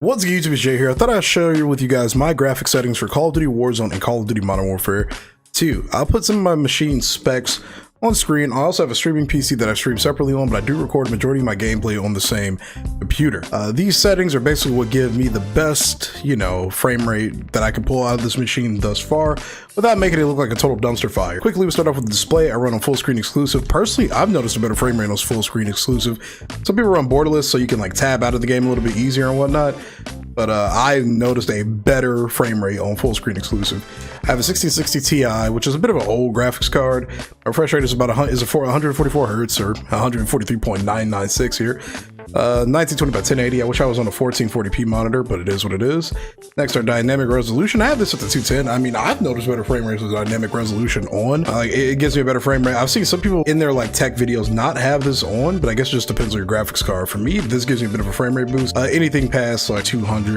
What's good, YouTube? It's Jay here. I thought I'd share with you guys my graphic settings for Call of Duty Warzone and Call of Duty Modern Warfare 2. I'll put some of my machine specs on screen. I also have a streaming PC that I stream separately on, but I do record a majority of my gameplay on the same computer. These settings are basically what give me the best, frame rate that I can pull out of this machine thus far without making it look like a total dumpster fire. Quickly, we start off with the display. I run on full screen exclusive. Personally, I've noticed a better frame rate on full screen exclusive. Some people run borderless, so you can like tab out of the game a little bit easier and whatnot. But I noticed a better frame rate on full screen exclusive. I have a 1660 Ti, which is a bit of an old graphics card. My refresh rate is about 144 hertz or 143.996 here. 1920 by 1080. I wish I was on a 1440p monitor, but it is what it is. Next, our dynamic resolution. I have this at the 210. I mean, I've noticed better frame rates with dynamic resolution on. It gives me a better frame rate. I've seen some people in their like tech videos not have this on, but I guess it just depends on your graphics card. For me, this gives me a bit of a frame rate boost. Anything past like 200.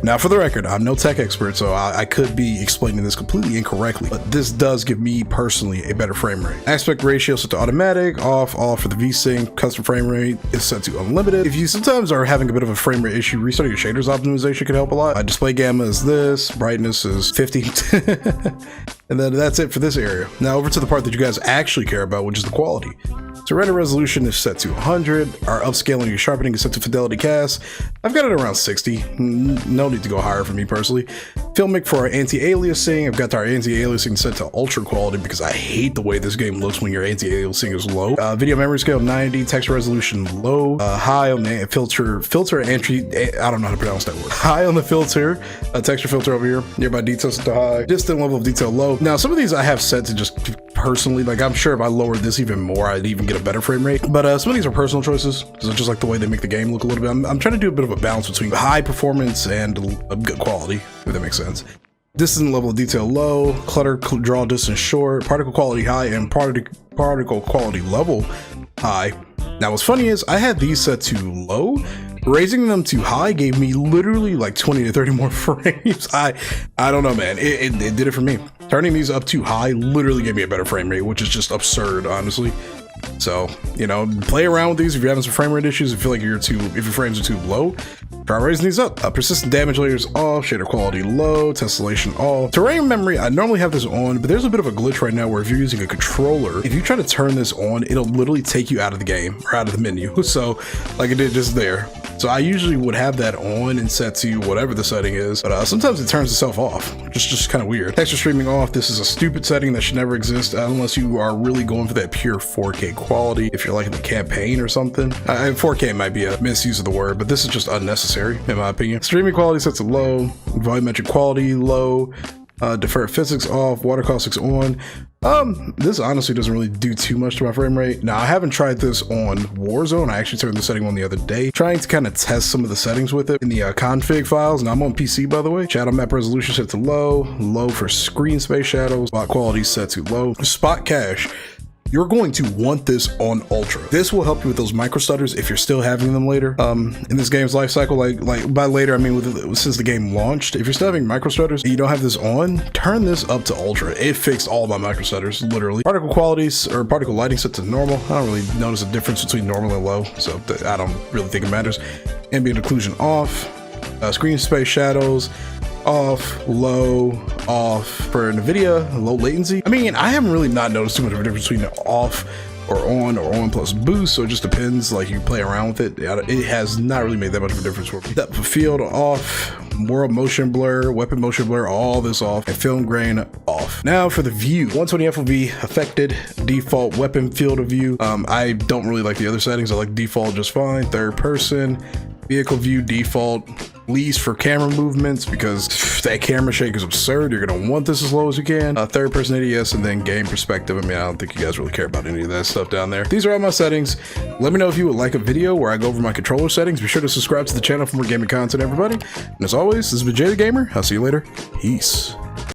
Now, for the record, I'm no tech expert, so I could be explaining this completely incorrectly, but this does give me personally a better frame rate. Aspect ratio set to automatic, off for the VSync. Custom frame rate is set to unlimited. If you sometimes are having a bit of a frame rate issue, restarting your shaders optimization can help a lot. Display gamma is this, brightness is 50, and then that's it for this area. Now over to the part that you guys actually care about, which is the quality. So render resolution is set to 100. Our upscaling and sharpening is set to fidelity cast. I've got it around 60. No need to go higher for me personally. Filmic for our anti-aliasing. I've got our anti-aliasing set to ultra quality because I hate the way this game looks when your anti-aliasing is low. Video memory scale 90. Texture resolution low. High on the filter entry. I don't know how to pronounce that word. High on the filter. Texture filter over here. Nearby detail set to high. Distant level of detail low. Now some of these I have set to just personally, like I'm sure if I lowered this even more, I'd even get a better frame rate. But some of these are personal choices because it's just like the way they make the game look a little bit. I'm trying to do a bit of a balance between high performance and good quality, if that makes sense. Distant level of detail low, clutter draw distance short, particle quality high, and particle quality level high. Now what's funny is I had these set to low. Raising them to high gave me literally like 20 to 30 more frames. I don't know, man. It did it for me. Turning these up to high literally gave me a better frame rate, which is just absurd, honestly. So, play around with these. If you're having some frame rate issues, if you feel like if your frames are too low, try raising these up. Persistent damage layers off, shader quality low, tessellation off. Terrain memory, I normally have this on, but there's a bit of a glitch right now where if you're using a controller, if you try to turn this on, it'll literally take you out of the game or out of the menu. So, like it did just there. So I usually would have that on and set to whatever the setting is, but sometimes it turns itself off, which is just kind of weird. Texture streaming off. This is a stupid setting that should never exist unless you are really going for that pure 4K quality. If you're like in the campaign or something, 4K might be a misuse of the word, but this is just unnecessary in my opinion. Streaming quality set to low, volumetric quality low, deferred physics off, water caustics on. This honestly doesn't really do too much to my frame rate. Now I haven't tried this on Warzone. I actually turned the setting on the other day, trying to kind of test some of the settings with it in the config files. And I'm on PC, by the way. Shadow map resolution set to low for screen space shadows, spot quality set to low. Spot cache. You're going to want this on ultra. This will help you with those micro stutters if you're still having them later in this game's life cycle. Like by later, I mean since the game launched. If you're still having micro stutters and you don't have this on, turn this up to ultra. It fixed all my micro stutters, literally. Particle qualities or particle lighting set to normal. I don't really notice a difference between normal and low, so I don't really think it matters. Ambient occlusion off. Screen space shadows off, low, off. For NVIDIA, low latency. I mean, I haven't really not noticed too much of a difference between off or on plus boost, so it just depends. Like you play around with it. It has not really made that much of a difference for me. Depth of field off, world motion blur, weapon motion blur, all this off, and film grain off. Now for the view, 120 FOV affected, default weapon field of view. I don't really like the other settings. I like default just fine. Third person, vehicle view default. Least for camera movements because that camera shake is absurd. You're gonna want this as low as you can. Third person ADS, and then game perspective. I mean, I don't think you guys really care about any of that stuff down there. These are all my settings. Let me know if you would like a video where I go over my controller settings. Be sure to subscribe to the channel for more gaming content, everybody. And as always, this has been Jay the Gamer. I'll see you later. Peace.